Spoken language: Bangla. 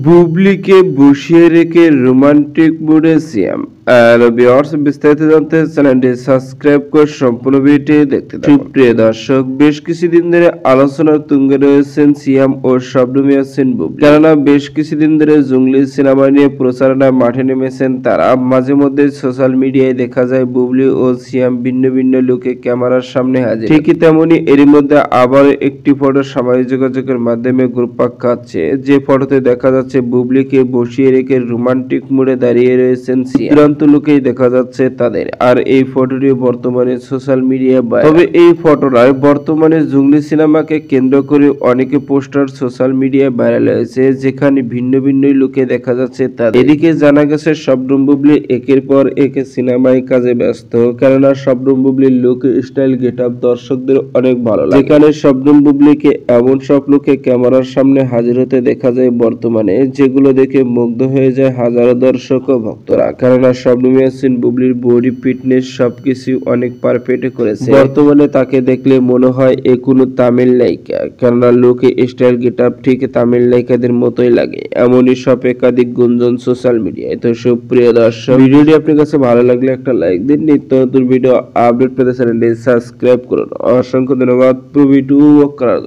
বুবলিকে বসিয়ে রেখে রোমান্টিক মুডে সিয়াম। আর ভিউয়ার্স, বিস্তারিত জানতে চ্যানেলটি সাবস্ক্রাইব করে সম্পূর্ণ ভিডিওটি দেখতে থাকুন। সুপ্রিয় দর্শক, বেশ কিছুদিন ধরে আলোচনার তুঙ্গে রয়েছেন সিয়াম ও শবনম ইয়াসমিন বুবলি। কেননা বেশ কিছুদিন ধরে জঙ্গলি সিনেমা নিয়ে প্রচারণায় মাঠে নেমেছেন তারা। মাঝে মধ্যে সোশ্যাল মিডিয়ায় দেখা যায় বুবলি ও সিয়াম ভিন্ন ভিন্ন লুকে ক্যামেরার সামনে হাজির। ঠিকই তেমনি এরই মধ্যে আবার একটি ফটো সামাজিক যোগাযোগের মাধ্যমে ঘুরপাক খাচ্ছে, যে ফটোতে দেখা যাচ্ছে বুবলিকে বসিয়ে রেখে রোমান্টিক মুডে দাঁড়িয়ে রয়েছেন সিয়াম। লুকেই দেখা যাচ্ছে তাদের। আর এই ফটোটি বর্তমানে সোশ্যাল মিডিয়ায় ভাইরাল। তবে এই ফটোটায় বর্তমানে জঙ্গলি সিনেমাকে কেন্দ্র করে অনেকে পোস্টার সোশ্যাল মিডিয়ায় ভাইরাল হয়েছে, যেখানে ভিন্ন ভিন্ন লুকে দেখা যাচ্ছে তাদের। এদিকে জানা গেছে শবনম বুবলি একের পর এক সিনেমায় কাজে ব্যস্ত, কেননা শবনম বুবলির লুক, স্টাইল, গেটআপ দর্শকদের অনেক ভালো লাগে। যেখানে শবনম বুবলিকে এমন সব লুকে ক্যামেরার সামনে হাজির হতে দেখা যায় বর্তমানে, যেগুলো দেখে মুগ্ধ হয়ে যায় হাজারো দর্শক ও ভক্তরা। কেননা শবনম ইয়াসমিন বুবলির বডি, ফিটনেস সবকিছু অনেক পারফেক্ট করেছে। বর্তমানে তাকে দেখলে মনে হয় এ কোনো তামিল নায়িকা, কেননা লুকে, স্টাইল, গেটআপ ঠিক তামিল নায়িকাদের মতোই লাগে। এমনই সব একাধিক গুঞ্জন সোশ্যাল মিডিয়ায়। তো সুপ্রিয় দর্শক, ভিডিওটি আপনার কাছে ভালো লাগলে একটা লাইক দিন। নিত্য নতুন ভিডিও আপডেট পেতে চ্যানেলটি সাবস্ক্রাইব করুন। অসংখ্য ধন্যবাদ ভিডিও করার জন্য।